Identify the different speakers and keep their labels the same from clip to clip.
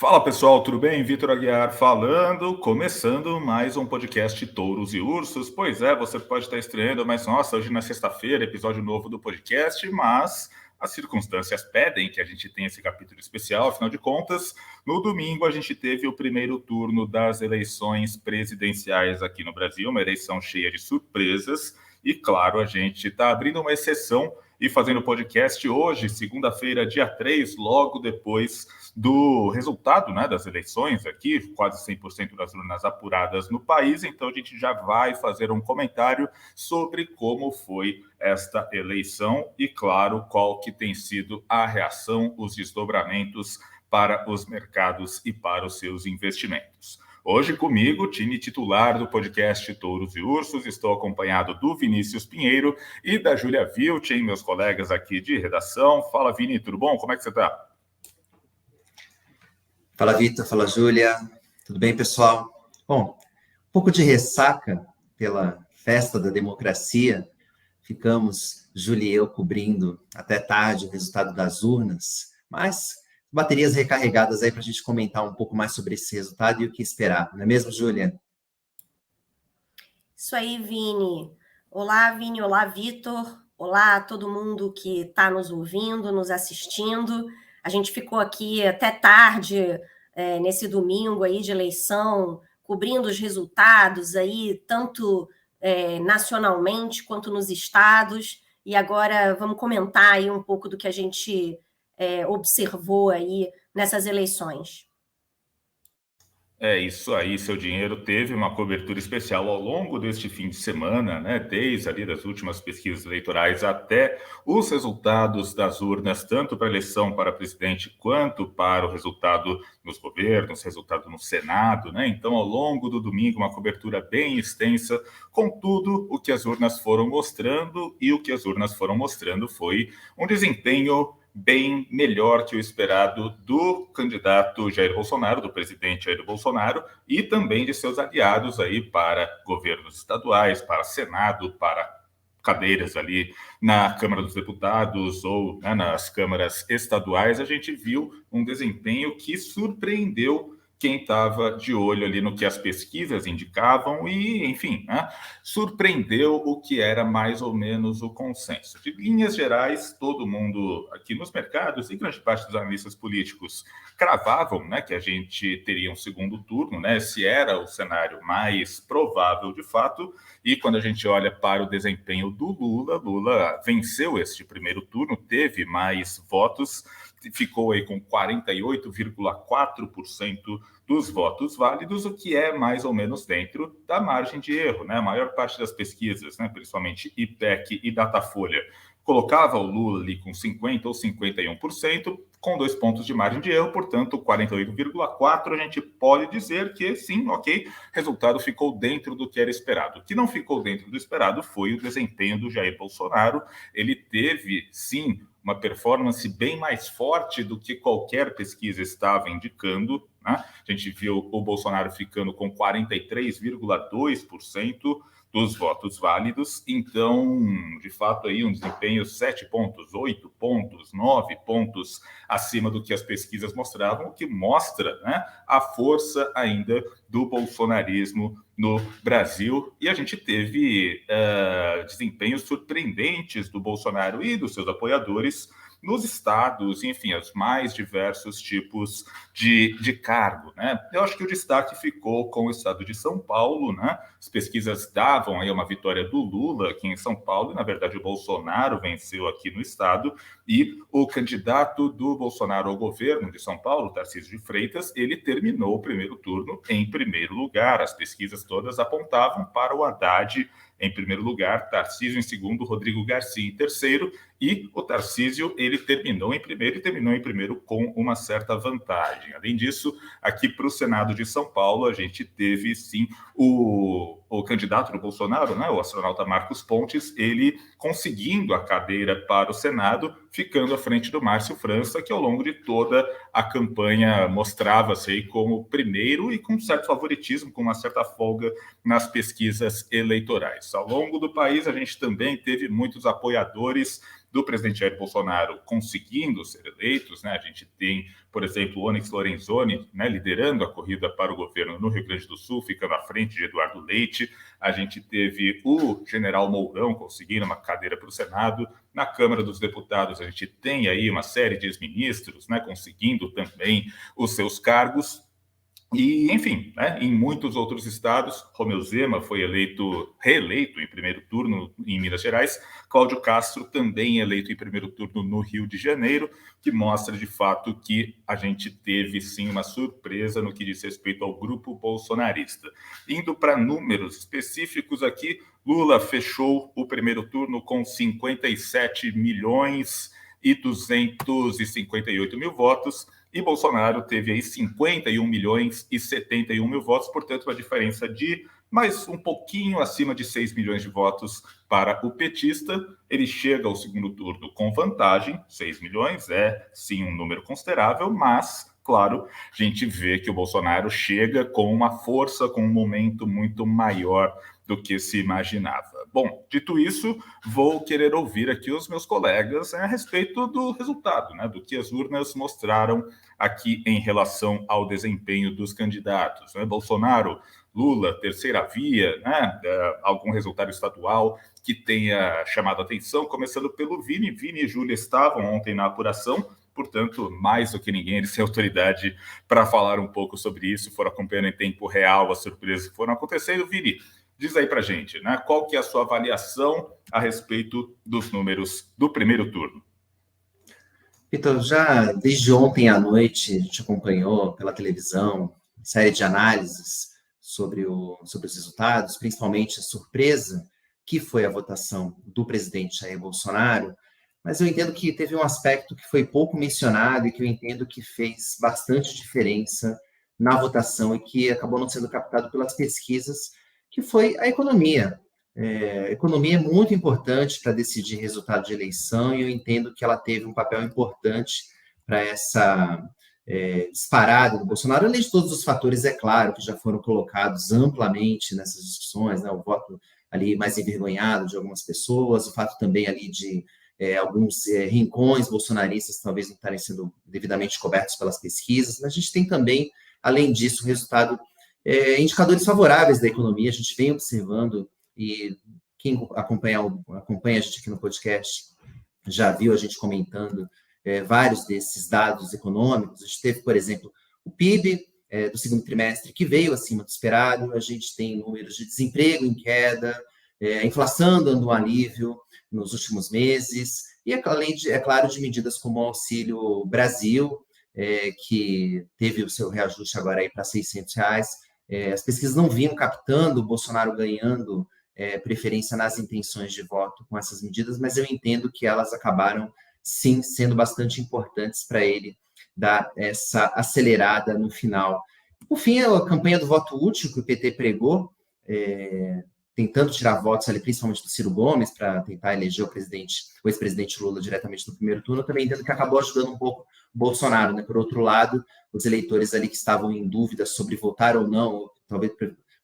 Speaker 1: Fala pessoal, tudo bem? Vitor Aguiar falando, começando mais um podcast Touros e Ursos. Pois é, você pode estar estreando, mas nossa, hoje na sexta-feira, episódio novo do podcast, mas as circunstâncias pedem que a gente tenha esse capítulo especial, afinal de contas, no domingo a gente teve o primeiro turno das eleições presidenciais aqui no Brasil, uma eleição cheia de surpresas, e claro, a gente está abrindo uma exceção e fazendo o podcast hoje, segunda-feira, dia 3, logo depois do resultado, né, das eleições aqui, quase 100% das urnas apuradas no país. Então a gente já vai fazer um comentário sobre como foi esta eleição e, claro, qual que tem sido a reação, os desdobramentos para os mercados e para os seus investimentos. Hoje comigo, time titular do podcast Touros e Ursos, estou acompanhado do Vinícius Pinheiro e da Júlia Vilchen, meus colegas aqui de redação. Fala, Vini, tudo bom? Como é que você está?
Speaker 2: Fala, Vitor. Fala, Júlia. Tudo bem, pessoal? Bom, um pouco de ressaca pela festa da democracia. Ficamos, Júlia e eu, cobrindo até tarde o resultado das urnas, mas baterias recarregadas aí para a gente comentar um pouco mais sobre esse resultado e o que esperar. Não é mesmo, Júlia?
Speaker 3: Isso aí, Vini. Olá, Vini. Olá, Vitor. Olá a todo mundo que está nos ouvindo, nos assistindo. A gente ficou aqui até tarde, nesse domingo aí de eleição, cobrindo os resultados aí, tanto nacionalmente quanto nos estados. E agora vamos comentar aí um pouco do que a gente observou aí nessas eleições.
Speaker 1: É isso aí, seu dinheiro teve uma cobertura especial ao longo deste fim de semana, né? Desde ali das últimas pesquisas eleitorais até os resultados das urnas, tanto para a eleição para presidente quanto para o resultado nos governos, resultado no Senado, né? Então, ao longo do domingo, uma cobertura bem extensa com tudo o que as urnas foram mostrando, e o que as urnas foram mostrando foi um desempenho bem melhor que o esperado do candidato Jair Bolsonaro, do presidente Jair Bolsonaro, e também de seus aliados aí para governos estaduais, para Senado, para cadeiras ali na Câmara dos Deputados ou, né, nas câmaras estaduais. A gente viu um desempenho que surpreendeu quem estava de olho ali no que as pesquisas indicavam e, enfim, né, surpreendeu o que era mais ou menos o consenso. De linhas gerais, todo mundo aqui nos mercados e grande parte dos analistas políticos cravavam, né, que a gente teria um segundo turno, né, se era o cenário mais provável de fato. E quando a gente olha para o desempenho do Lula, Lula venceu este primeiro turno, teve mais votos, ficou aí com 48,4% dos votos válidos, o que é mais ou menos dentro da margem de erro, né? A maior parte das pesquisas, né, principalmente IPEC e Datafolha, colocava o Lula ali com 50% ou 51%, com 2 pontos de margem de erro, portanto, 48,4%, a gente pode dizer que sim, ok, resultado ficou dentro do que era esperado. O que não ficou dentro do esperado foi o desempenho do Jair Bolsonaro. Ele teve, sim, uma performance bem mais forte do que qualquer pesquisa estava indicando, né? A gente viu o Bolsonaro ficando com 43,2% dos votos válidos. Então, de fato, aí um desempenho 7 pontos, 8 pontos, 9 pontos acima do que as pesquisas mostravam, o que mostra, né, a força ainda do bolsonarismo no Brasil. E a gente teve desempenhos surpreendentes do Bolsonaro e dos seus apoiadores nos estados, enfim, os mais diversos tipos de cargo, né? Eu acho que o destaque ficou com o estado de São Paulo, né? As pesquisas davam aí uma vitória do Lula aqui em São Paulo, e na verdade o Bolsonaro venceu aqui no estado, e o candidato do Bolsonaro ao governo de São Paulo, Tarcísio de Freitas, ele terminou o primeiro turno em primeiro lugar. As pesquisas todas apontavam para o Haddad em primeiro lugar, Tarcísio em segundo, Rodrigo Garcia em terceiro, e o Tarcísio ele terminou em primeiro com uma certa vantagem. Além disso, aqui para o Senado de São Paulo, a gente teve sim o candidato do Bolsonaro, né, o astronauta Marcos Pontes, ele conseguindo a cadeira para o Senado, ficando à frente do Márcio França, que ao longo de toda a campanha mostrava-se aí como primeiro e com certo favoritismo, com uma certa folga nas pesquisas eleitorais. Ao longo do país, a gente também teve muitos apoiadores do presidente Jair Bolsonaro conseguindo ser eleitos, né? A gente tem, por exemplo, o Onyx Lorenzoni, né, liderando a corrida para o governo no Rio Grande do Sul, ficando à frente de Eduardo Leite. A gente teve o general Mourão conseguindo uma cadeira para o Senado. Na Câmara dos Deputados, a gente tem aí uma série de ex-ministros, né, conseguindo também os seus cargos. E, enfim, né, em muitos outros estados, Romeu Zema foi reeleito em primeiro turno em Minas Gerais, Cláudio Castro também eleito em primeiro turno no Rio de Janeiro, que mostra de fato que a gente teve sim uma surpresa no que diz respeito ao grupo bolsonarista. Indo para números específicos aqui, Lula fechou o primeiro turno com 57.258.000 votos, e Bolsonaro teve aí 51.071.071 votos, portanto, uma diferença de mais um pouquinho acima de 6 milhões de votos para o petista. Ele chega ao segundo turno com vantagem, 6 milhões é sim um número considerável, mas, claro, a gente vê que o Bolsonaro chega com uma força, com um momento muito maior do que se imaginava. Bom, dito isso, vou querer ouvir aqui os meus colegas a respeito do resultado, né, do que as urnas mostraram aqui em relação ao desempenho dos candidatos. Né? Bolsonaro, Lula, terceira via, né, algum resultado estadual que tenha chamado a atenção, começando pelo Vini. Vini e Júlia estavam ontem na apuração, portanto, mais do que ninguém, eles têm autoridade para falar um pouco sobre isso, foram acompanhando em tempo real as surpresas que foram acontecendo. Vini, diz aí para a gente, né, qual que é a sua avaliação a respeito dos números do primeiro turno?
Speaker 2: Vitor, já desde ontem à noite a gente acompanhou pela televisão uma série de análises sobre os resultados, principalmente a surpresa que foi a votação do presidente Jair Bolsonaro, mas eu entendo que teve um aspecto que foi pouco mencionado e que eu entendo que fez bastante diferença na votação e que acabou não sendo captado pelas pesquisas, que foi a economia. A economia é muito importante para decidir resultado de eleição e eu entendo que ela teve um papel importante para essa disparada do Bolsonaro, além de todos os fatores, é claro, que já foram colocados amplamente nessas discussões, né, o voto ali mais envergonhado de algumas pessoas, o fato também ali de alguns rincões bolsonaristas talvez não estarem sendo devidamente cobertos pelas pesquisas, mas a gente tem também, além disso, o resultado, indicadores favoráveis da economia, a gente vem observando, e quem acompanha a gente aqui no podcast já viu a gente comentando vários desses dados econômicos. A gente teve, por exemplo, o PIB do segundo trimestre, que veio acima do esperado, a gente tem números de desemprego em queda, a inflação dando um alívio nos últimos meses, e além, é claro, de medidas como o Auxílio Brasil, que teve o seu reajuste agora aí para R$600. As pesquisas não vinham captando o Bolsonaro ganhando preferência nas intenções de voto com essas medidas, mas eu entendo que elas acabaram, sim, sendo bastante importantes para ele dar essa acelerada no final. Por fim, a campanha do voto útil que o PT pregou, tentando tirar votos ali, principalmente do Ciro Gomes, para tentar eleger o ex-presidente Lula diretamente no primeiro turno, eu também entendo que acabou ajudando um pouco o Bolsonaro, né? Por outro lado, os eleitores ali que estavam em dúvida sobre votar ou não,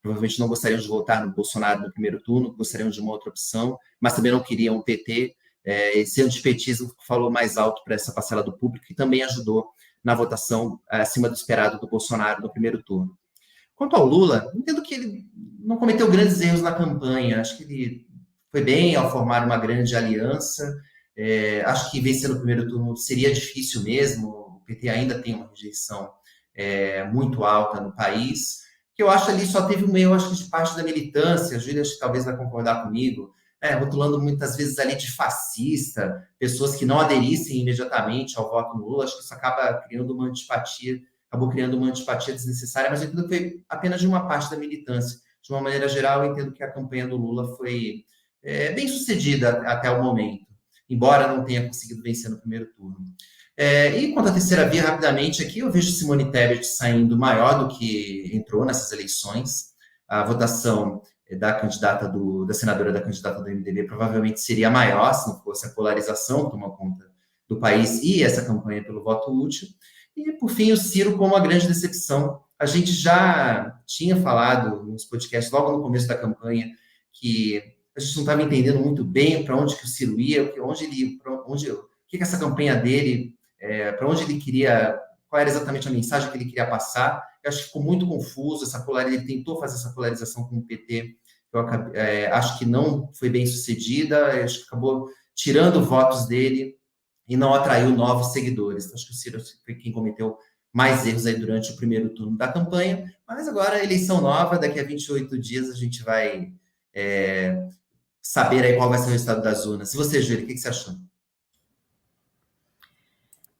Speaker 2: provavelmente não gostariam de votar no Bolsonaro no primeiro turno, gostariam de uma outra opção, mas também não queriam o PT. Esse antipetismo falou mais alto para essa parcela do público e também ajudou na votação acima do esperado do Bolsonaro no primeiro turno. Quanto ao Lula, entendo que ele não cometeu grandes erros na campanha, acho que ele foi bem ao formar uma grande aliança, acho que vencer no primeiro turno seria difícil mesmo, o PT ainda tem uma rejeição muito alta no país, que eu acho ali só teve um erro, acho que de parte da militância, a Júlia talvez vai concordar comigo, rotulando muitas vezes ali de fascista, pessoas que não aderissem imediatamente ao voto no Lula, acho que isso acabou criando uma antipatia desnecessária, mas eu entendo que foi apenas de uma parte da militância. De uma maneira geral, eu entendo que a campanha do Lula foi bem sucedida até o momento, embora não tenha conseguido vencer no primeiro turno. E quanto à terceira via, rapidamente aqui, eu vejo Simone Tebet saindo maior do que entrou nessas eleições. A votação da senadora da candidata do MDB provavelmente seria maior se não fosse a polarização que tomou conta do país e essa campanha pelo voto útil. E, por fim, o Ciro como a grande decepção. A gente já tinha falado nos podcasts, logo no começo da campanha, que a gente não estava entendendo muito bem para onde que o Ciro ia, o que essa campanha dele, para onde ele queria, qual era exatamente a mensagem que ele queria passar. Eu acho que ficou muito confuso, ele tentou fazer essa polarização com o PT, acho que não foi bem sucedida, acho que acabou tirando votos dele e não atraiu novos seguidores. Acho que o Ciro foi quem cometeu mais erros aí durante o primeiro turno da campanha, mas agora eleição nova, daqui a 28 dias a gente vai saber aí qual vai ser o resultado das urnas. E você, Júlia, o que você achou?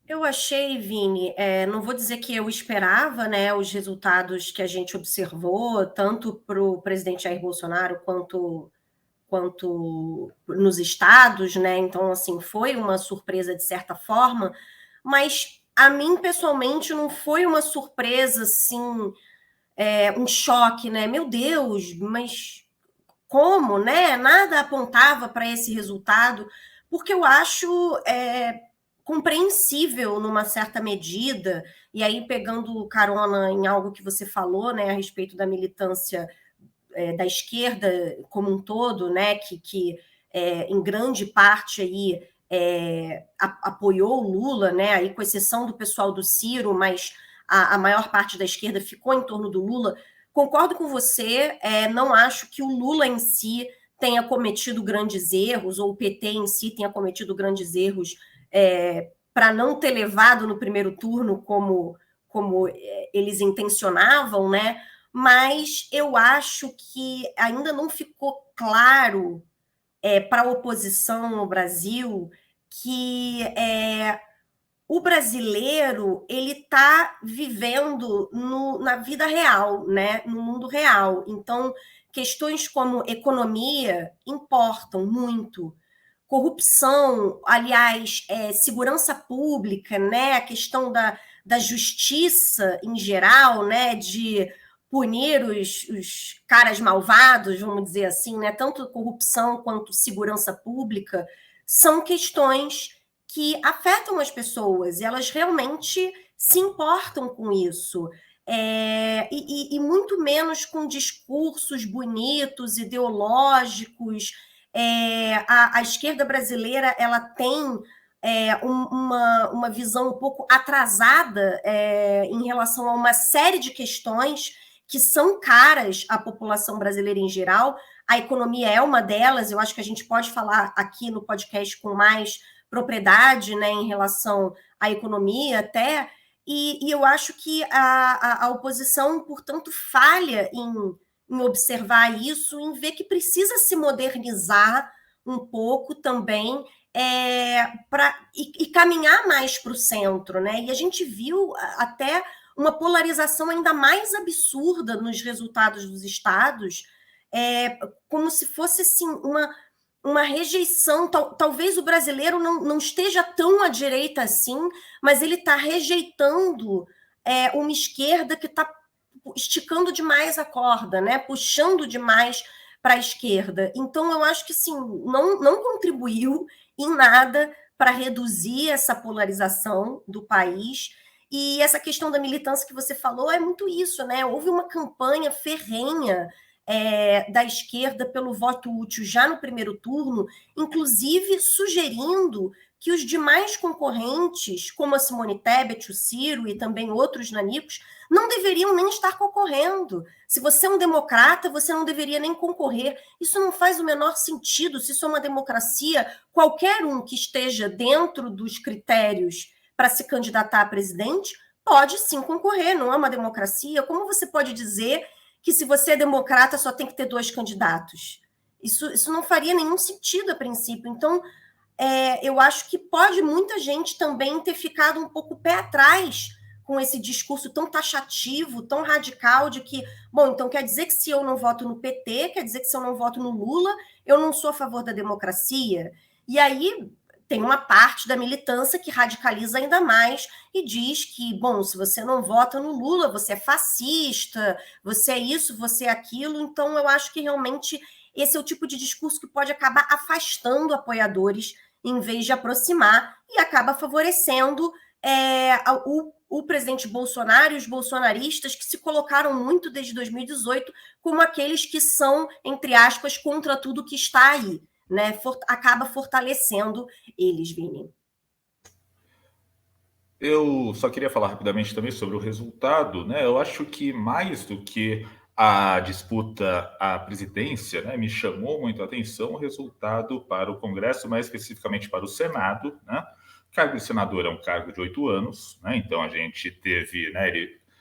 Speaker 3: Eu achei, Vini, não vou dizer que eu esperava, né, os resultados que a gente observou, tanto para o presidente Jair Bolsonaro quanto nos estados, né? Então, assim, foi uma surpresa de certa forma, mas a mim, pessoalmente, não foi uma surpresa, assim, um choque, né? Meu Deus, mas como, né? Nada apontava para esse resultado, porque eu acho compreensível numa certa medida, e aí pegando carona em algo que você falou, né, a respeito da militância da esquerda como um todo, né, que em grande parte aí apoiou o Lula, né, aí com exceção do pessoal do Ciro, mas a maior parte da esquerda ficou em torno do Lula. Concordo com você, não acho que o Lula em si tenha cometido grandes erros, ou o PT em si tenha cometido grandes erros para não ter levado no primeiro turno como eles intencionavam, né? Mas eu acho que ainda não ficou claro para a oposição no Brasil que o brasileiro ele está vivendo na vida real, né? No mundo real. Então, questões como economia importam muito. Corrupção, aliás, segurança pública, né? A questão da justiça em geral, né? De punir os caras malvados, vamos dizer assim, né? Tanto corrupção quanto segurança pública são questões que afetam as pessoas e elas realmente se importam com isso. E muito menos com discursos bonitos, ideológicos. A esquerda brasileira ela tem uma visão um pouco atrasada em relação a uma série de questões que são caras à população brasileira em geral. A economia é uma delas, eu acho que a gente pode falar aqui no podcast com mais propriedade, né, em relação à economia até, e eu acho que a oposição, portanto, falha em observar isso, em ver que precisa se modernizar um pouco também e caminhar mais para o centro, né? E a gente viu até uma polarização ainda mais absurda nos resultados dos estados, como se fosse assim, uma rejeição. Talvez o brasileiro não esteja tão à direita assim, mas ele está rejeitando uma esquerda que está esticando demais a corda, né? Puxando demais para a esquerda. Então, eu acho que sim, não contribuiu em nada para reduzir essa polarização do país. E essa questão da militância que você falou é muito isso, né? Houve uma campanha ferrenha da esquerda pelo voto útil já no primeiro turno, inclusive sugerindo que os demais concorrentes, como a Simone Tebet, o Ciro e também outros nanicos, não deveriam nem estar concorrendo. Se você é um democrata, você não deveria nem concorrer. Isso não faz o menor sentido. Se isso é uma democracia, qualquer um que esteja dentro dos critérios para se candidatar a presidente pode sim concorrer, não é uma democracia. Como você pode dizer que se você é democrata só tem que ter 2 candidatos? Isso não faria nenhum sentido a princípio. Então, eu acho que pode muita gente também ter ficado um pouco pé atrás com esse discurso tão taxativo, tão radical de que, bom, então quer dizer que se eu não voto no PT, quer dizer que se eu não voto no Lula, eu não sou a favor da democracia. E aí tem uma parte da militância que radicaliza ainda mais e diz que, bom, se você não vota no Lula, você é fascista, você é isso, você é aquilo. Então, eu acho que realmente esse é o tipo de discurso que pode acabar afastando apoiadores em vez de aproximar e acaba favorecendo o presidente Bolsonaro e os bolsonaristas que se colocaram muito desde 2018 como aqueles que são, entre aspas, contra tudo que está aí, né? Acaba fortalecendo eles, Vini.
Speaker 1: Eu só queria falar rapidamente também sobre o resultado, né? Eu acho que mais do que a disputa à presidência, né, me chamou muito a atenção o resultado para o Congresso, mais especificamente para o Senado, né? O cargo de senador é um cargo de 8 anos, né? Então a gente teve, né,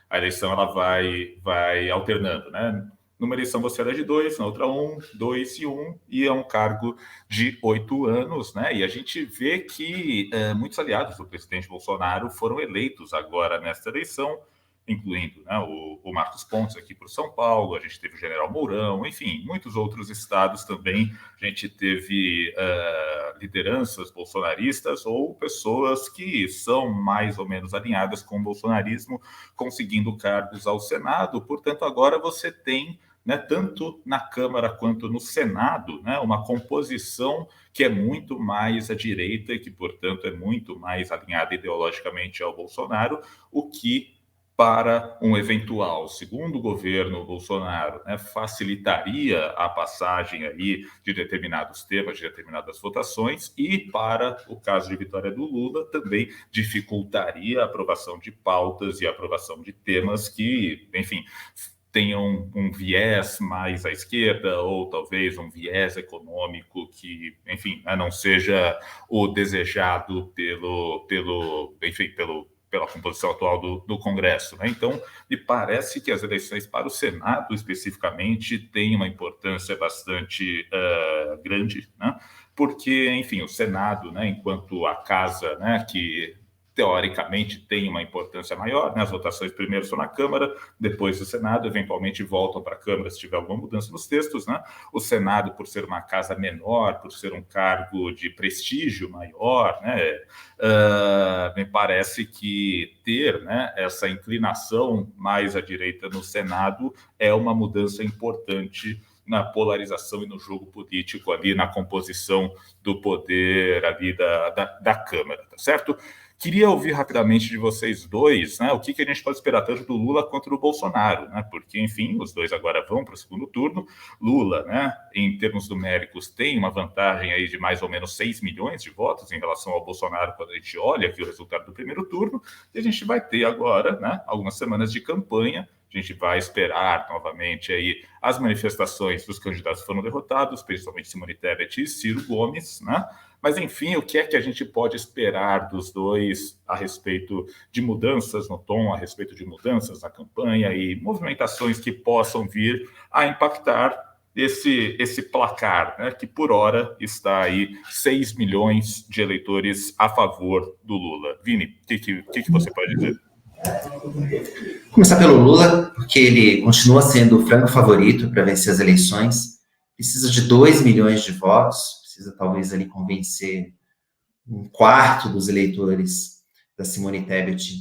Speaker 1: a eleição ela vai alternando, né? Numa eleição você era de 2, na outra 1, 2 e 1, e é um cargo de 8 anos, né? E a gente vê que muitos aliados do presidente Bolsonaro foram eleitos agora nesta eleição, incluindo, né, o Marcos Pontes aqui para o São Paulo, a gente teve o General Mourão, enfim, muitos outros estados também, a gente teve lideranças bolsonaristas ou pessoas que são mais ou menos alinhadas com o bolsonarismo, conseguindo cargos ao Senado. Portanto, agora você tem, né, tanto na Câmara quanto no Senado, né, uma composição que é muito mais à direita e que, portanto, é muito mais alinhada ideologicamente ao Bolsonaro, o que para um eventual segundo governo Bolsonaro, né, facilitaria a passagem aí de determinados temas, de determinadas votações, e para o caso de vitória do Lula também dificultaria a aprovação de pautas e a aprovação de temas que, enfim, tenham um viés mais à esquerda ou talvez um viés econômico que, enfim, não seja o desejado pela composição atual do Congresso, né? Então, me parece que as eleições para o Senado, especificamente, têm uma importância bastante grande, né? Porque, enfim, o Senado, né, enquanto a casa, né, que teoricamente tem uma importância maior, né? As votações primeiro são na Câmara, depois do Senado, eventualmente voltam para a Câmara se tiver alguma mudança nos textos, né? O Senado, por ser uma casa menor, por ser um cargo de prestígio maior, né? Me parece que ter, né, essa inclinação mais à direita no Senado é uma mudança importante na polarização e no jogo político ali, na composição do poder ali da Câmara, tá certo? Queria ouvir rapidamente de vocês dois, né, o que a gente pode esperar tanto do Lula quanto do Bolsonaro, né, porque, enfim, os dois agora vão para o segundo turno. Lula, né, em termos numéricos, tem uma vantagem aí de mais ou menos 6 milhões de votos em relação ao Bolsonaro quando a gente olha aqui o resultado do primeiro turno, e a gente vai ter agora, né, algumas semanas de campanha. A gente vai esperar novamente aí as manifestações dos candidatos que foram derrotados, principalmente Simone Tebet e Ciro Gomes, né? Mas, enfim, o que é que a gente pode esperar dos dois a respeito de mudanças no tom, a respeito de mudanças na campanha e movimentações que possam vir a impactar esse placar, né, que por hora está aí 6 milhões de eleitores a favor do Lula. Vini, o que você pode dizer?
Speaker 2: Vou começar pelo Lula, porque ele continua sendo o franco favorito para vencer as eleições. Precisa de 2 milhões de votos, precisa talvez ali convencer um quarto dos eleitores da Simone Tebet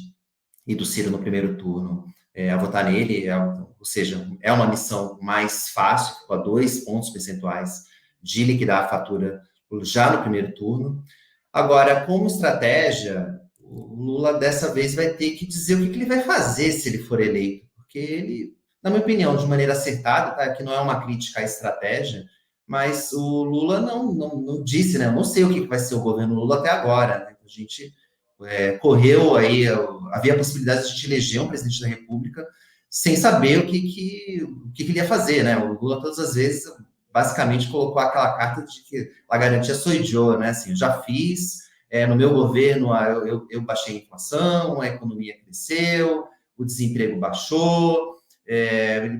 Speaker 2: e do Ciro no primeiro turno a votar nele, ou seja, é uma missão mais fácil, com 2 pontos percentuais de liquidar a fatura já no primeiro turno. Agora, como estratégia, o Lula dessa vez vai ter que dizer o que ele vai fazer se ele for eleito, porque ele, na minha opinião, de maneira acertada, tá? Que não é uma crítica à estratégia, mas o Lula não disse, né? Eu não sei o que vai ser o governo Lula até agora, né? A gente correu aí, havia a possibilidade de a gente eleger um presidente da República sem saber o que ele ia fazer, né? O Lula todas as vezes basicamente colocou aquela carta de que a garantia sou eu, né? Assim, eu já fiz, no meu governo eu baixei a inflação, a economia cresceu, o desemprego baixou,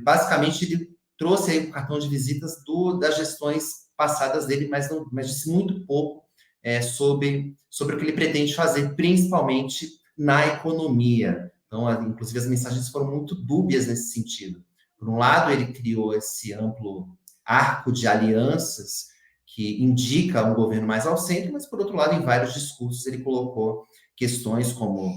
Speaker 2: basicamente ele trouxe aí o cartão de visitas das gestões passadas dele, mas disse muito pouco sobre o que ele pretende fazer, principalmente na economia. Então, inclusive, as mensagens foram muito dúbias nesse sentido. Por um lado, ele criou esse amplo arco de alianças que indica um governo mais ao centro, mas, por outro lado, em vários discursos, ele colocou questões como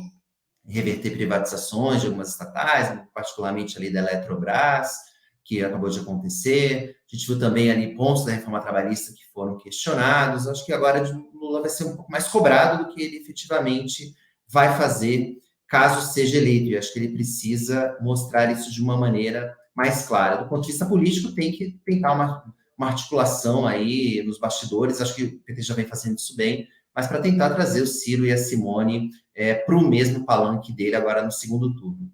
Speaker 2: reverter privatizações de algumas estatais, particularmente ali da Eletrobras, que acabou de acontecer. A gente viu também ali pontos da reforma trabalhista que foram questionados. Acho que agora o Lula vai ser um pouco mais cobrado do que ele efetivamente vai fazer caso seja eleito. E acho que ele precisa mostrar isso de uma maneira mais clara. Do ponto de vista político, tem que tentar uma articulação aí nos bastidores. Acho que o PT já vem fazendo isso bem, mas para tentar trazer o Ciro e a Simone para o mesmo palanque dele agora no segundo turno.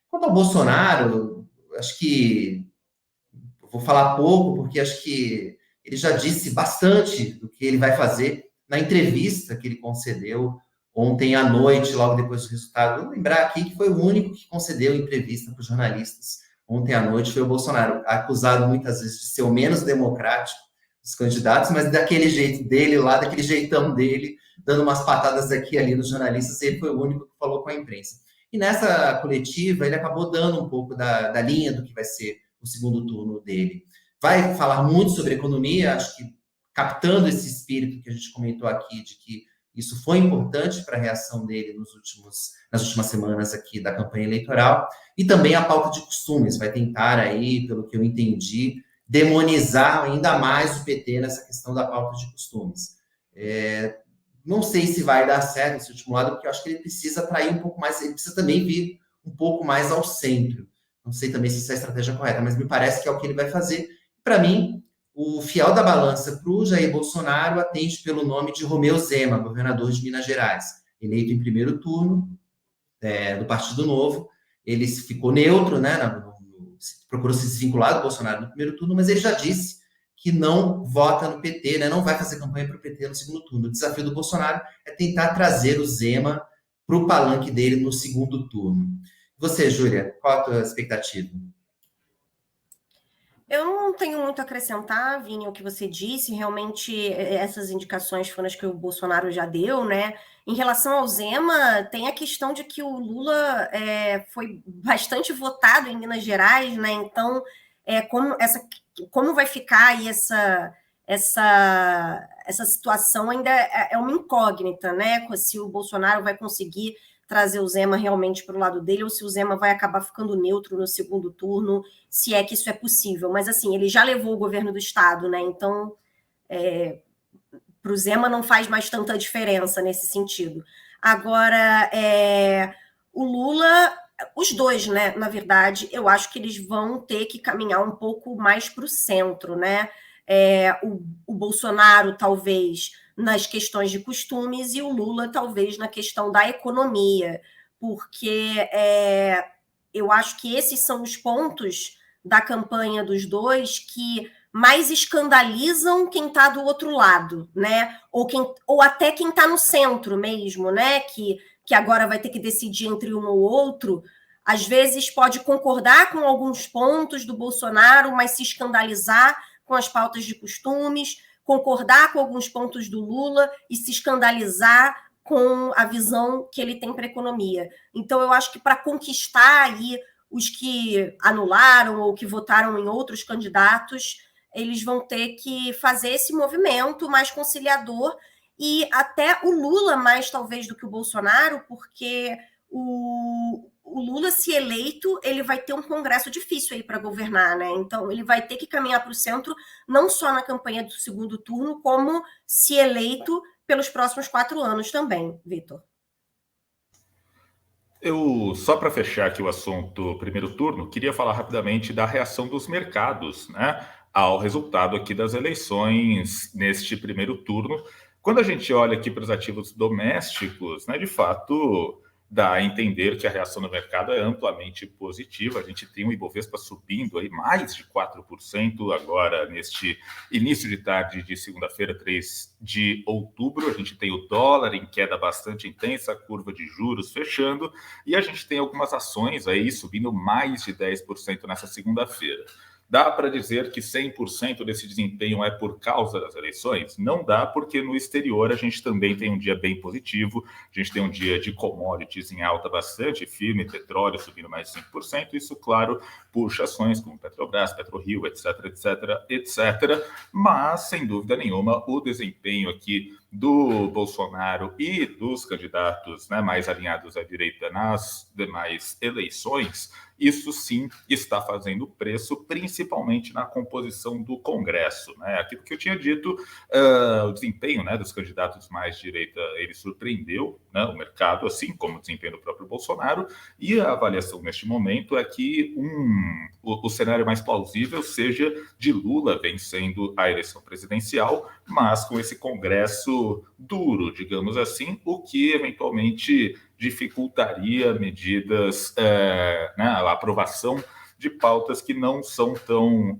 Speaker 2: Quanto ao Bolsonaro, acho que vou falar pouco, porque acho que ele já disse bastante do que ele vai fazer na entrevista que ele concedeu ontem à noite, logo depois do resultado. Vou lembrar aqui que foi o único que concedeu entrevista para os jornalistas ontem à noite, foi o Bolsonaro, acusado muitas vezes de ser o menos democrático dos candidatos, mas daquele jeito dele lá, daquele jeitão dele, dando umas patadas aqui e ali nos jornalistas, ele foi o único que falou com a imprensa. E nessa coletiva, ele acabou dando um pouco da linha do que vai ser o segundo turno dele. Vai falar muito sobre economia, acho que captando esse espírito que a gente comentou aqui, de que isso foi importante para a reação dele nas últimas semanas aqui da campanha eleitoral, e também a pauta de costumes, vai tentar aí, pelo que eu entendi, demonizar ainda mais o PT nessa questão da pauta de costumes. Não sei se vai dar certo esse último lado, porque eu acho que ele precisa atrair um pouco mais, ele precisa também vir um pouco mais ao centro. Não sei também se essa é a estratégia correta, mas me parece que é o que ele vai fazer. Para mim, o fiel da balança para o Jair Bolsonaro atende pelo nome de Romeu Zema, governador de Minas Gerais, eleito em primeiro turno do Partido Novo. Ele ficou neutro, né, procurou se desvincular do Bolsonaro no primeiro turno, mas ele já disse que não vota no PT, né, não vai fazer campanha para o PT no segundo turno. O desafio do Bolsonaro é tentar trazer o Zema para o palanque dele no segundo turno. Você, Júlia, qual a tua expectativa?
Speaker 3: Eu não tenho muito a acrescentar, Vini, ao que você disse. Realmente, essas indicações foram as que o Bolsonaro já deu, né? Em relação ao Zema, tem a questão de que o Lula foi bastante votado em Minas Gerais, né? Então, como vai ficar aí essa situação ainda é uma incógnita, né? Se o Bolsonaro vai conseguir trazer o Zema realmente para o lado dele, ou se o Zema vai acabar ficando neutro no segundo turno, se é que isso é possível. Mas, assim, ele já levou o governo do Estado, né? Então, para o Zema não faz mais tanta diferença nesse sentido. Agora, o Lula, os dois, né? Na verdade, eu acho que eles vão ter que caminhar um pouco mais para o centro, né? O Bolsonaro, talvez, nas questões de costumes, e o Lula, talvez, na questão da economia, porque eu acho que esses são os pontos da campanha dos dois que mais escandalizam quem está do outro lado, né? Ou até quem está no centro mesmo, né? Que agora vai ter que decidir entre um ou outro. Às vezes pode concordar com alguns pontos do Bolsonaro, mas se escandalizar com as pautas de costumes, concordar com alguns pontos do Lula e se escandalizar com a visão que ele tem para a economia. Então, eu acho que para conquistar aí os que anularam ou que votaram em outros candidatos, eles vão ter que fazer esse movimento mais conciliador, e até o Lula mais talvez do que o Bolsonaro, porque o Lula, se eleito, ele vai ter um congresso difícil aí para governar, né? Então, ele vai ter que caminhar para o centro, não só na campanha do segundo turno, como, se eleito, pelos próximos 4 anos também, Vitor.
Speaker 1: Só para fechar aqui o assunto primeiro turno, queria falar rapidamente da reação dos mercados, né, ao resultado aqui das eleições neste primeiro turno. Quando a gente olha aqui para os ativos domésticos, né, de fato, dá a entender que a reação do mercado é amplamente positiva. A gente tem o Ibovespa subindo aí mais de 4% agora neste início de tarde de segunda-feira, 3 de outubro. A gente tem o dólar em queda bastante intensa, a curva de juros fechando, e a gente tem algumas ações aí subindo mais de 10% nessa segunda-feira. Dá para dizer que 100% desse desempenho é por causa das eleições? Não dá, porque no exterior a gente também tem um dia bem positivo, a gente tem um dia de commodities em alta bastante firme, petróleo subindo mais de 5%, isso, claro, puxa ações como Petrobras, PetroRio, etc, etc, etc, mas, sem dúvida nenhuma, o desempenho aqui do Bolsonaro e dos candidatos, né, mais alinhados à direita nas demais eleições, isso sim está fazendo preço, principalmente na composição do Congresso, né? Aquilo que eu tinha dito, o desempenho, né, dos candidatos mais direita, ele surpreendeu, né, o mercado, assim como o desempenho do próprio Bolsonaro, e a avaliação neste momento é que o cenário mais plausível seja de Lula vencendo a eleição presidencial, mas com esse Congresso duro, digamos assim, o que eventualmente dificultaria medidas, né, a aprovação de pautas que não são tão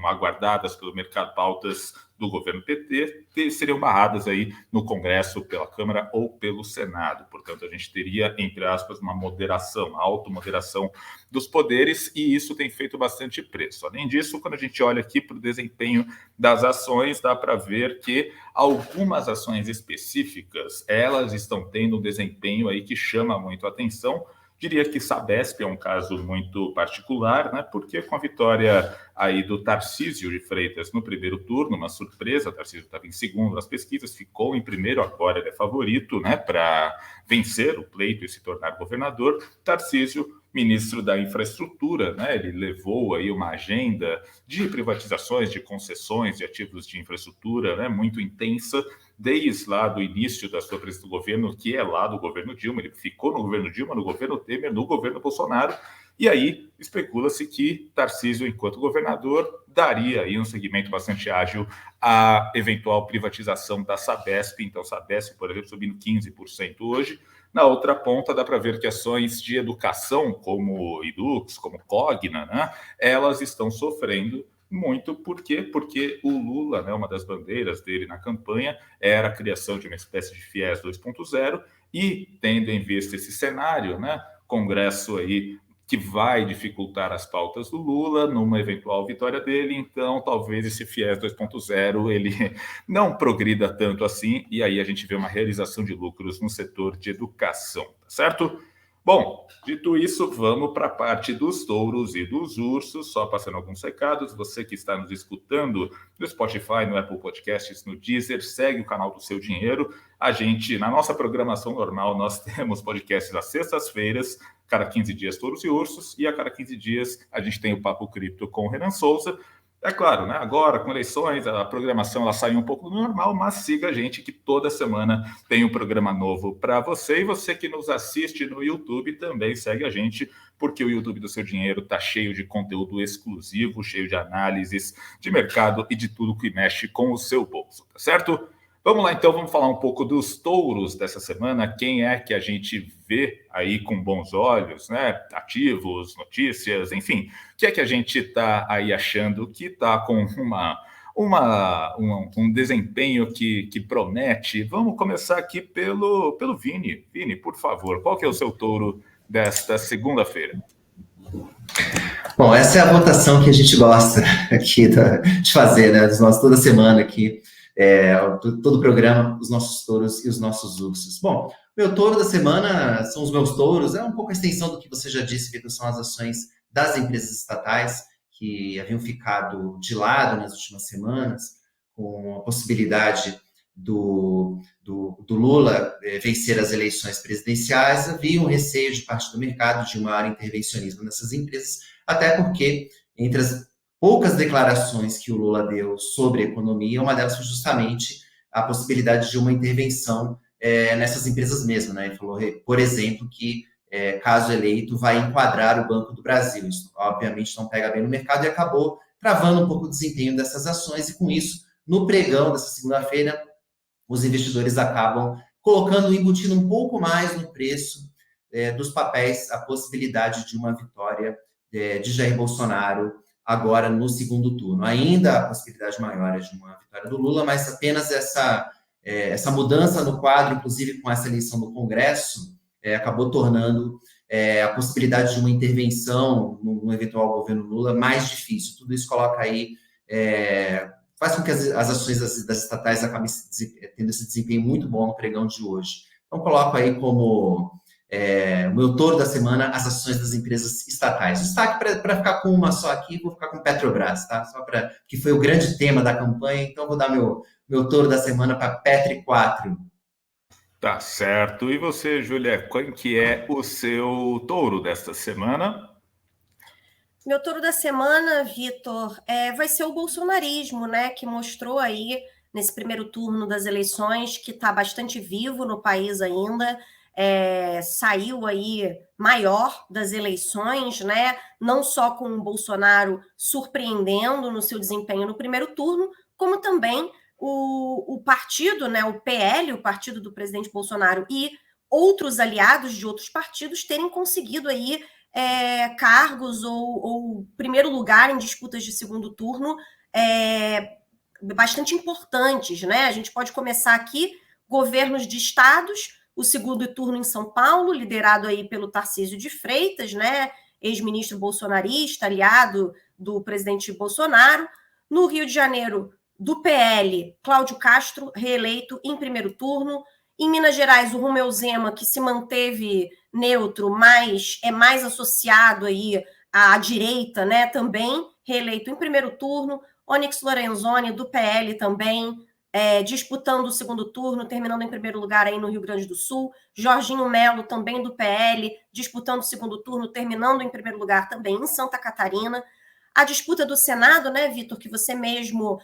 Speaker 1: aguardadas pelo mercado, pautas do governo PT, seriam barradas aí no Congresso, pela Câmara ou pelo Senado. Portanto, a gente teria, entre aspas, uma moderação, uma automoderação dos poderes, e isso tem feito bastante preço. Além disso, quando a gente olha aqui para o desempenho das ações, dá para ver que algumas ações específicas, elas estão tendo um desempenho aí que chama muito a atenção. Diria que Sabesp é um caso muito particular, né? Porque com a vitória aí do Tarcísio de Freitas no primeiro turno, uma surpresa, o Tarcísio estava em segundo nas pesquisas, ficou em primeiro, agora ele é favorito, né, para vencer o pleito e se tornar governador. Tarcísio, ministro da Infraestrutura, né, ele levou aí uma agenda de privatizações, de concessões de ativos de infraestrutura, né, muito intensa, desde lá do início da sua presença do governo, que é lá do governo Dilma. Ele ficou no governo Dilma, no governo Temer, no governo Bolsonaro, e aí especula-se que Tarcísio, enquanto governador, daria aí um segmento bastante ágil à eventual privatização da Sabesp. Então, Sabesp, por exemplo, subindo 15% hoje. Na outra ponta, dá para ver que ações de educação, como Edux, como Cogna, né, elas estão sofrendo muito. Por quê? Porque o Lula, né, uma das bandeiras dele na campanha era a criação de uma espécie de FIES 2.0, e tendo em vista esse cenário, né, Congresso aí que vai dificultar as pautas do Lula numa eventual vitória dele, então talvez esse FIES 2.0 ele não progrida tanto assim, e aí a gente vê uma realização de lucros no setor de educação, tá certo? Bom, dito isso, vamos para a parte dos touros e dos ursos. Só passando alguns recados, você que está nos escutando no Spotify, no Apple Podcasts, no Deezer, segue o canal do Seu Dinheiro. A gente, na nossa programação normal, nós temos podcasts às sextas-feiras, cada 15 dias touros e ursos, e a cada 15 dias a gente tem o Papo Cripto com o Renan Souza. É claro, né? Agora, com eleições, a programação ela saiu um pouco do normal, mas siga a gente que toda semana tem um programa novo para você. E você que nos assiste no YouTube também segue a gente, porque o YouTube do Seu Dinheiro está cheio de conteúdo exclusivo, cheio de análises de mercado e de tudo que mexe com o seu bolso, tá certo? Vamos lá, então, vamos falar um pouco dos touros dessa semana. Quem é que a gente vê aí com bons olhos, né? Ativos, notícias, enfim. O que é que a gente está aí achando que está com um desempenho que promete? Vamos começar aqui pelo Vini. Vini, por favor, qual que é o seu touro desta segunda-feira?
Speaker 2: Bom, essa é a votação que a gente gosta aqui de fazer, né? Toda semana aqui. Todo o programa, os nossos touros e os nossos ursos. Bom, meu touro da semana são os meus touros, é um pouco a extensão do que você já disse, Vitor, são as ações das empresas estatais que haviam ficado de lado nas últimas semanas, com a possibilidade do Lula vencer as eleições presidenciais. Havia um receio de parte do mercado de um maior intervencionismo nessas empresas, até porque, entre as poucas declarações que o Lula deu sobre a economia, uma delas foi justamente a possibilidade de uma intervenção nessas empresas mesmo, né? Ele falou, por exemplo, que caso eleito vai enquadrar o Banco do Brasil. Isso, obviamente, não pega bem no mercado e acabou travando um pouco o desempenho dessas ações, e com isso, no pregão dessa segunda-feira, os investidores acabam embutindo um pouco mais no preço dos papéis a possibilidade de uma vitória de Jair Bolsonaro agora no segundo turno. Ainda a possibilidade maior é de uma vitória do Lula, mas apenas essa mudança no quadro, inclusive com essa eleição do Congresso, acabou tornando a possibilidade de uma intervenção no eventual governo Lula mais difícil. Tudo isso coloca aí, faz com que as ações das estatais acabem tendo esse desempenho muito bom no pregão de hoje. Então, coloco aí como o meu touro da semana, as ações das empresas estatais. Destaque para ficar com uma só aqui, vou ficar com Petrobras, tá? Só para que foi o grande tema da campanha, então vou dar meu touro da semana para Petri 4.
Speaker 1: Tá certo. E você, Júlia, quem que é o seu touro desta semana?
Speaker 3: Meu touro da semana, Vitor, vai ser o bolsonarismo, né? Que mostrou aí, nesse primeiro turno das eleições, que está bastante vivo no país ainda. Saiu aí maior das eleições, né? Não só com o Bolsonaro surpreendendo no seu desempenho no primeiro turno, como também o partido, né? O PL, o partido do presidente Bolsonaro, e outros aliados de outros partidos terem conseguido aí cargos ou primeiro lugar em disputas de segundo turno bastante importantes, né? A gente pode começar aqui, governos de estados, o segundo turno em São Paulo, liderado aí pelo Tarcísio de Freitas, né? Ex-ministro bolsonarista, aliado do presidente Bolsonaro. No Rio de Janeiro, do PL, Cláudio Castro, reeleito em primeiro turno. Em Minas Gerais, o Romeu Zema, que se manteve neutro, mas é mais associado aí à direita, né? Também reeleito em primeiro turno. Onyx Lorenzoni, do PL também, disputando o segundo turno, terminando em primeiro lugar aí no Rio Grande do Sul. Jorginho Melo, também do PL, disputando o segundo turno, terminando em primeiro lugar também em Santa Catarina. A disputa do Senado, né, Vitor, que você mesmo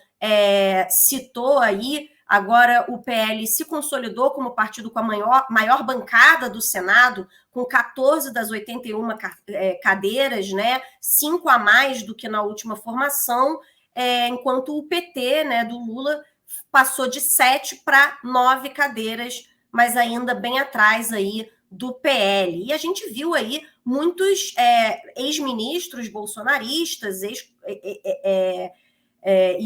Speaker 3: citou aí, agora o PL se consolidou como partido com a maior bancada do Senado, com 14 das 81 cadeiras, né, 5 a mais do que na última formação, enquanto o PT, né, do Lula, passou de 7 para 9 cadeiras, mas ainda bem atrás aí do PL. E a gente viu aí muitos ex-ministros bolsonaristas, e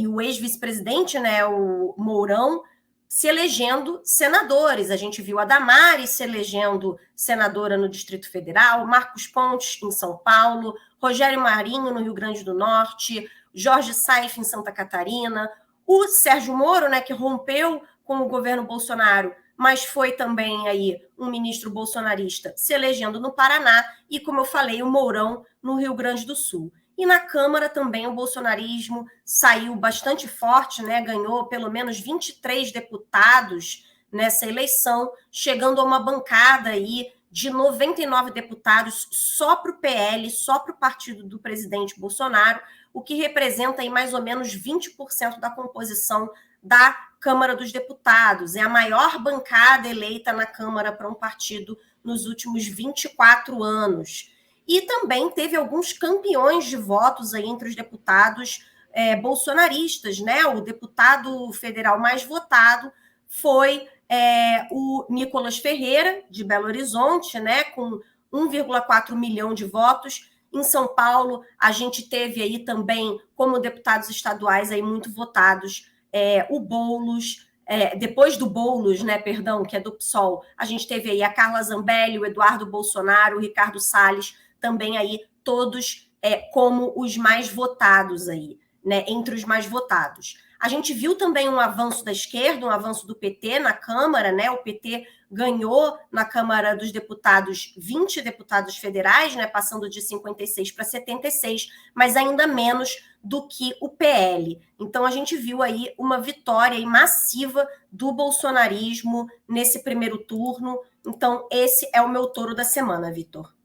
Speaker 3: o ex-vice-presidente, né, o Mourão, se elegendo senadores. A gente viu a Damares se elegendo senadora no Distrito Federal, Marcos Pontes em São Paulo, Rogério Marinho no Rio Grande do Norte, Jorge Saif em Santa Catarina, o Sérgio Moro, né, que rompeu com o governo Bolsonaro, mas foi também aí um ministro bolsonarista se elegendo no Paraná, e, como eu falei, o Mourão no Rio Grande do Sul. E na Câmara também o bolsonarismo saiu bastante forte, né? Ganhou pelo menos 23 deputados nessa eleição, chegando a uma bancada aí de 99 deputados só para o PL, só para o partido do presidente Bolsonaro, o que representa aí mais ou menos 20% da composição da Câmara dos Deputados. É a maior bancada eleita na Câmara para um partido nos últimos 24 anos. E também teve alguns campeões de votos aí entre os deputados bolsonaristas, né? O deputado federal mais votado foi o Nicolas Ferreira, de Belo Horizonte, né? Com 1,4 milhão de votos. Em São Paulo, a gente teve aí também, como deputados estaduais aí muito votados, o Boulos, depois do Boulos, né, perdão, que é do PSOL, a gente teve aí a Carla Zambelli, o Eduardo Bolsonaro, o Ricardo Salles, também aí todos como os mais votados aí, né, entre os mais votados. A gente viu também um avanço da esquerda, um avanço do PT na Câmara, né? O PT ganhou na Câmara dos Deputados 20 deputados federais, né? Passando de 56 para 76, mas ainda menos do que o PL. Então a gente viu aí uma vitória massiva do bolsonarismo nesse primeiro turno. Então esse é o meu touro da semana, Vitor.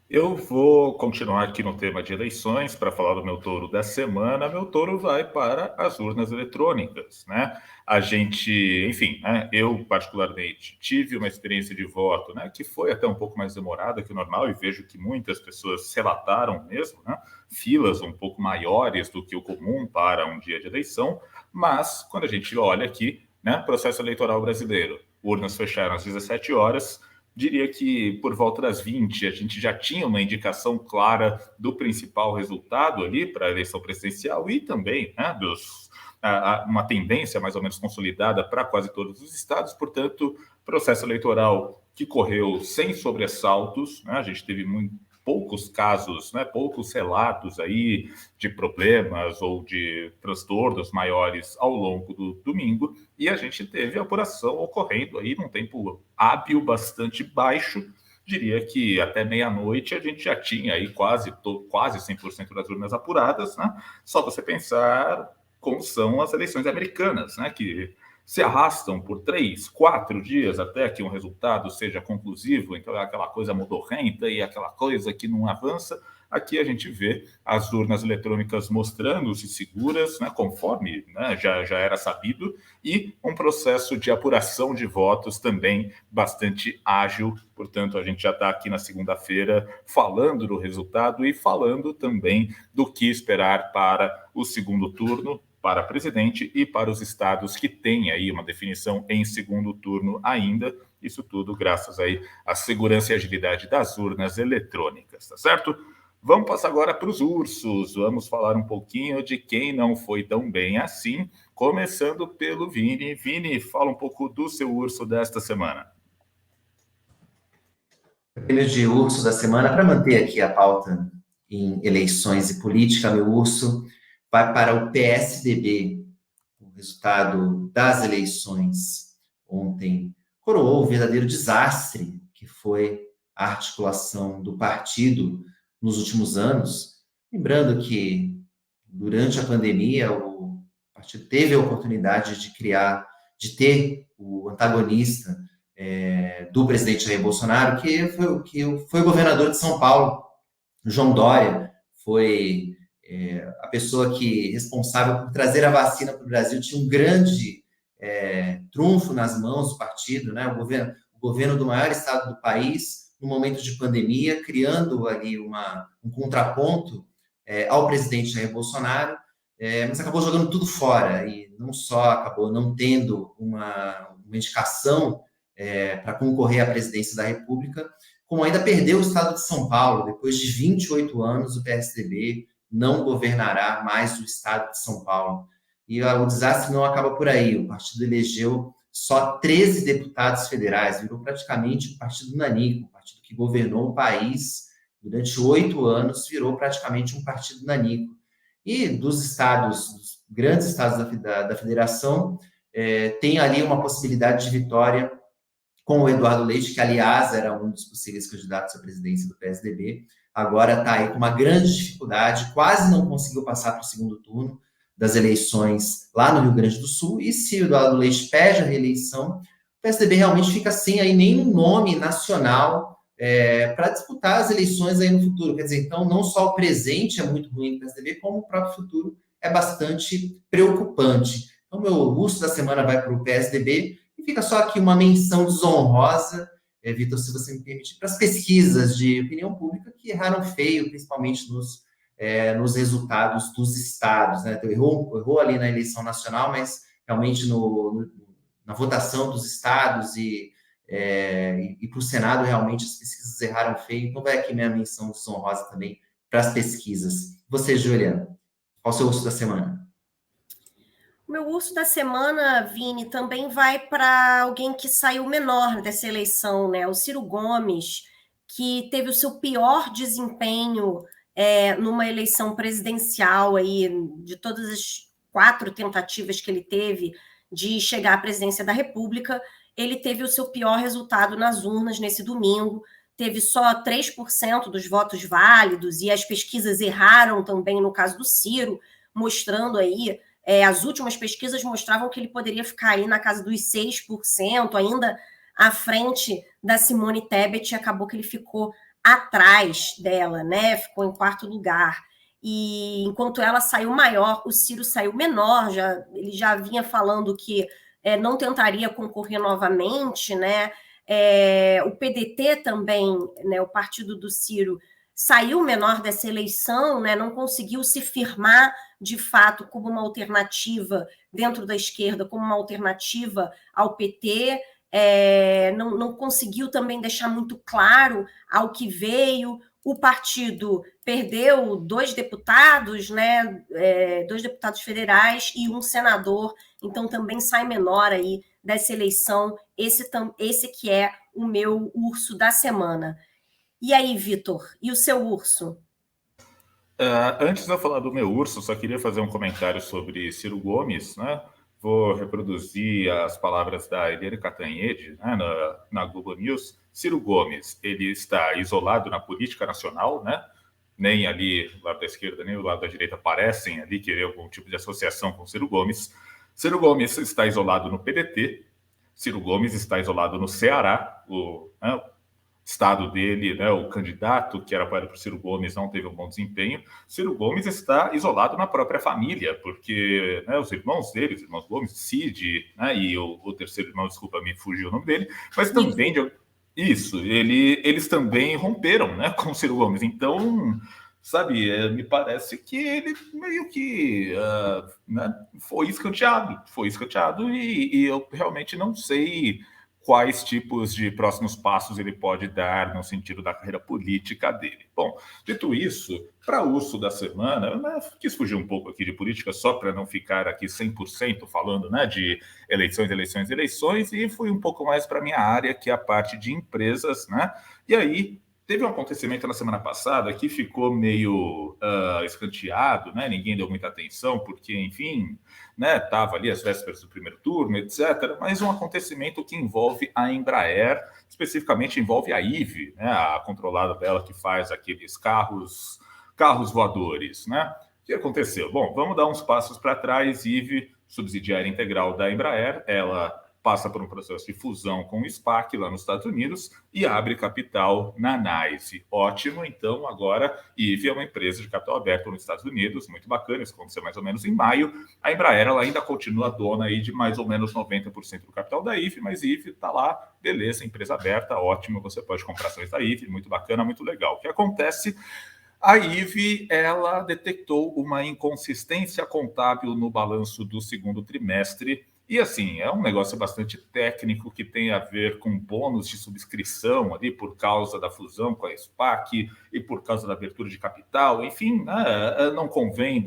Speaker 1: Eu vou continuar aqui no tema de eleições para falar do meu touro da semana. Meu touro vai para as urnas eletrônicas, né? A gente, enfim, né, eu particularmente tive uma experiência de voto, né, que foi até um pouco mais demorada que o normal, e vejo que muitas pessoas relataram mesmo, né, filas um pouco maiores do que o comum para um dia de eleição, mas quando a gente olha aqui, né, processo eleitoral brasileiro, urnas fecharam às 17 horas, diria que por volta das 20 a gente já tinha uma indicação clara do principal resultado ali para a eleição presidencial e também, né, uma tendência mais ou menos consolidada para quase todos os estados. Portanto, processo eleitoral que correu sem sobressaltos, né, a gente teve poucos casos, né, poucos relatos aí de problemas ou de transtornos maiores ao longo do domingo, e a gente teve a apuração ocorrendo aí num tempo hábil bastante baixo. Diria que até meia-noite a gente já tinha aí quase 100% das urnas apuradas, né? Só você pensar como são as eleições americanas, né? Que se arrastam por 3, 4 dias até que um resultado seja conclusivo, então é aquela coisa modorrenta e aquela coisa que não avança. Aqui a gente vê as urnas eletrônicas mostrando-se seguras, né, conforme, né, já era sabido, e um processo de apuração de votos também bastante ágil. Portanto, a gente já está aqui na segunda-feira falando do resultado e falando também do que esperar para o segundo turno, para presidente e para os estados que têm aí uma definição em segundo turno ainda. Isso tudo graças aí à segurança e agilidade das urnas eletrônicas, tá certo? Vamos passar agora para os ursos. Vamos falar um pouquinho de quem não foi tão bem assim, começando pelo Vini. Vini, fala um pouco do seu urso desta semana.
Speaker 2: O prêmio de urso da semana, para manter aqui a pauta em eleições e política, meu urso vai para o PSDB. O resultado das eleições ontem coroou o verdadeiro desastre que foi a articulação do partido nos últimos anos. Lembrando que, durante a pandemia, o partido teve a oportunidade de ter o antagonista do presidente Jair Bolsonaro, que foi o governador de São Paulo, João Dória, foi a pessoa responsável por trazer a vacina para o Brasil, tinha um grande trunfo nas mãos do partido, né? O governo do maior estado do país, no momento de pandemia, criando ali um contraponto ao presidente Jair Bolsonaro, mas acabou jogando tudo fora, e não só acabou não tendo uma indicação para concorrer à presidência da República, como ainda perdeu o estado de São Paulo. Depois de 28 anos, o PSDB não governará mais o estado de São Paulo. E o desastre não acaba por aí. O partido elegeu só 13 deputados federais, virou praticamente um partido nanico, um partido que governou o país durante 8 anos, virou praticamente um partido nanico. E dos grandes estados da federação, tem ali uma possibilidade de vitória com o Eduardo Leite, que, aliás, era um dos possíveis candidatos à presidência do PSDB, agora está aí com uma grande dificuldade, quase não conseguiu passar para o segundo turno das eleições lá no Rio Grande do Sul, e se o Eduardo Leite pede a reeleição, o PSDB realmente fica sem aí nenhum nome nacional para disputar as eleições aí no futuro. Quer dizer, então, não só o presente é muito ruim do PSDB, como o próprio futuro é bastante preocupante. Então, meu urso da semana vai para o PSDB, e fica só aqui uma menção desonrosa, Vitor, se você me permitir, para as pesquisas de opinião pública que erraram feio, principalmente nos resultados dos estados, né? Então, errou ali na eleição nacional, mas realmente na votação dos estados e para o Senado, realmente as pesquisas erraram feio. Então, vai aqui minha menção desonrosa também para as pesquisas. Você, Juliana, qual o seu urso da semana?
Speaker 3: O meu urso da semana, Vini, também vai para alguém que saiu menor dessa eleição, né? O Ciro Gomes, que teve o seu pior desempenho numa eleição presidencial aí, de todas as 4 tentativas que ele teve de chegar à presidência da República, ele teve o seu pior resultado nas urnas nesse domingo, teve só 3% dos votos válidos, e as pesquisas erraram também no caso do Ciro, mostrando aí, as últimas pesquisas mostravam que ele poderia ficar aí na casa dos 6%, ainda à frente da Simone Tebet, e acabou que ele ficou atrás dela, né? Ficou em 4º lugar. E enquanto ela saiu maior, o Ciro saiu menor. Ele já vinha falando que não tentaria concorrer novamente, né? O PDT também, né? O partido do Ciro saiu menor dessa eleição, né? Não conseguiu se firmar de fato como uma alternativa dentro da esquerda, como uma alternativa ao PT. Não conseguiu também deixar muito claro ao que veio. O partido perdeu 2 deputados, né? 2 deputados federais e 1 senador, então também sai menor aí dessa eleição, esse que é o meu urso da semana. E aí, Vitor, e o seu urso?
Speaker 1: Antes de eu falar do meu urso, só queria fazer um comentário sobre Ciro Gomes, né? Vou reproduzir as palavras da Eliane Cantanhede, né, na Globo News. Ciro Gomes, ele está isolado na política nacional, né? Nem ali o lado da esquerda, nem o lado da direita parecem ali querer algum tipo de associação com Ciro Gomes. Ciro Gomes está isolado no PDT, Ciro Gomes está isolado no Ceará, o estado dele, né, o candidato que era apoiado por Ciro Gomes não teve um bom desempenho. Ciro Gomes está isolado na própria família, porque, né, os irmãos dele, os irmãos Gomes, Cid, né, e o terceiro irmão, desculpa, me fugiu o nome dele, mas também... Isso, eles também romperam, né, com o Ciro Gomes. Então, sabe, me parece que ele meio que né, foi escanteado e eu realmente não sei quais tipos de próximos passos ele pode dar no sentido da carreira política dele. Bom, dito isso, para o urso da semana, eu quis fugir um pouco aqui de política só para não ficar aqui 100% falando, né, de eleições, e fui um pouco mais para a minha área, que é a parte de empresas, né? E aí, teve um acontecimento na semana passada que ficou meio escanteado, né? Ninguém deu muita atenção, porque, enfim, né, estava ali as vésperas do primeiro turno, etc. Mas um acontecimento que envolve a Embraer, especificamente envolve a IVE, né, a controlada dela que faz aqueles carros voadores, né? O que aconteceu? Bom, vamos dar uns passos para trás. IVE, subsidiária integral da Embraer, ela passa por um processo de fusão com o SPAC lá nos Estados Unidos e abre capital na NYSE. Ótimo, então agora IVE é uma empresa de capital aberto nos Estados Unidos, muito bacana, isso aconteceu mais ou menos em maio. A Embraer ela ainda continua dona aí de mais ou menos 90% do capital da IVE, mas IVE está lá, beleza, empresa aberta, ótimo, você pode comprar ações da IVE, muito bacana, muito legal. O que acontece? A IVE, ela detectou uma inconsistência contábil no balanço do segundo trimestre. E assim, é um negócio bastante técnico que tem a ver com bônus de subscrição ali por causa da fusão com a SPAC e por causa da abertura de capital. Enfim, não convém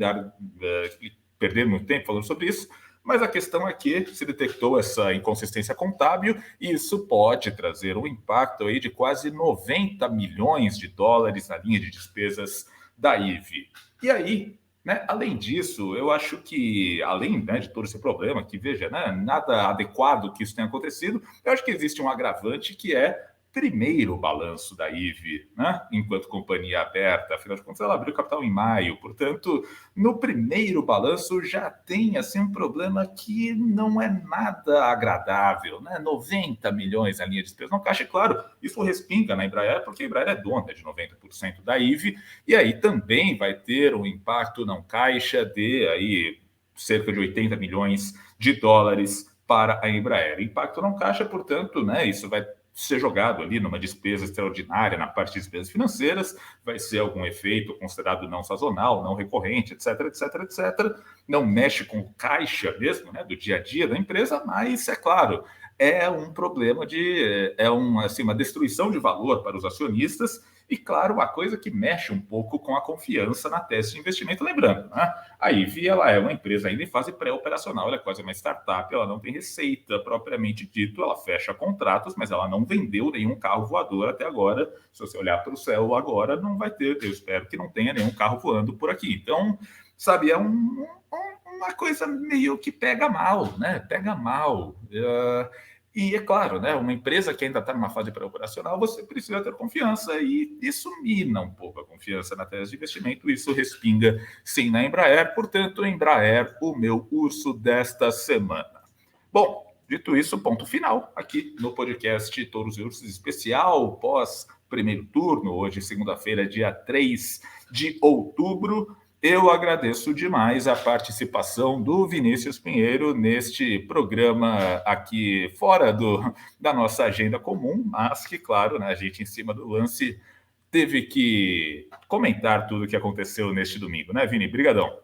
Speaker 1: perder muito tempo falando sobre isso, mas a questão é que se detectou essa inconsistência contábil e isso pode trazer um impacto aí de quase 90 milhões de dólares na linha de despesas da IVE. E aí, né, além disso, eu acho que, além, né, de todo esse problema, que veja, né, nada adequado que isso tenha acontecido, eu acho que existe um agravante que é primeiro balanço da IVE, né, enquanto companhia aberta, afinal de contas ela abriu capital em maio, portanto, no primeiro balanço já tem assim um problema que não é nada agradável, né, 90 milhões na linha de despesas no caixa, e claro, isso respinga na Embraer, porque a Embraer é dona de 90% da IVE, e aí também vai ter um impacto no caixa de aí cerca de 80 milhões de dólares para a Embraer. Impacto no caixa, portanto, né, isso vai ser jogado ali numa despesa extraordinária na parte de despesas financeiras, vai ser algum efeito considerado não sazonal, não recorrente, etc, etc, etc. Não mexe com o caixa mesmo, né, do dia a dia da empresa, mas, é claro, é um problema assim, uma destruição de valor para os acionistas e, claro, uma coisa que mexe um pouco com a confiança na tese de investimento. Lembrando, né, a IVE ela é uma empresa ainda em fase pré-operacional, ela é quase uma startup, ela não tem receita propriamente dito, ela fecha contratos, mas ela não vendeu nenhum carro voador até agora. Se você olhar para o céu agora, não vai ter, eu espero que não tenha nenhum carro voando por aqui. Então, sabe, é uma coisa meio que pega mal, né? Pega mal. E é claro, né? Uma empresa que ainda está numa fase pré-operacional, você precisa ter confiança e isso mina um pouco a confiança na tese de investimento. Isso respinga sim na Embraer. Portanto, Embraer, o meu urso desta semana. Bom, dito isso, ponto final aqui no podcast Touros e Ursos especial pós primeiro turno, hoje segunda-feira, dia 3 de outubro. Eu agradeço demais a participação do Vinícius Pinheiro neste programa aqui fora da nossa agenda comum, mas que, claro, né, a gente em cima do lance teve que comentar tudo o que aconteceu neste domingo, né, Vini? Brigadão.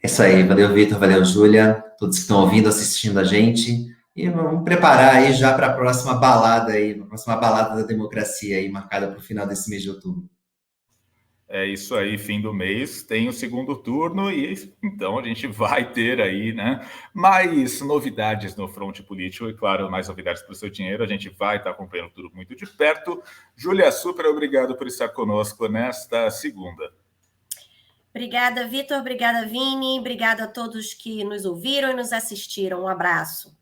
Speaker 2: É isso aí, valeu, Vitor, valeu, Júlia, todos que estão ouvindo, assistindo a gente, e vamos preparar aí já para a próxima balada da democracia aí, marcada para o final desse mês de outubro.
Speaker 1: É isso aí, fim do mês tem o segundo turno e então a gente vai ter aí, né, mais novidades no fronte político e, claro, mais novidades para o seu dinheiro. A gente vai estar acompanhando tudo muito de perto. Júlia, super obrigado por estar conosco nesta segunda.
Speaker 3: Obrigada, Vitor. Obrigada, Vini. Obrigada a todos que nos ouviram e nos assistiram. Um abraço.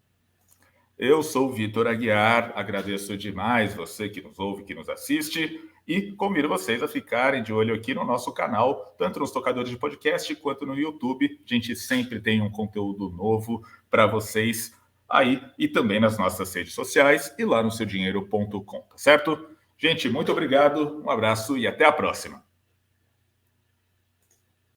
Speaker 1: Eu sou o Vitor Aguiar, agradeço demais você que nos ouve, que nos assiste, e convido vocês a ficarem de olho aqui no nosso canal, tanto nos tocadores de podcast quanto no YouTube. A gente sempre tem um conteúdo novo para vocês aí, e também nas nossas redes sociais e lá no seudinheiro.com, tá certo? Gente, muito obrigado, um abraço e até a próxima.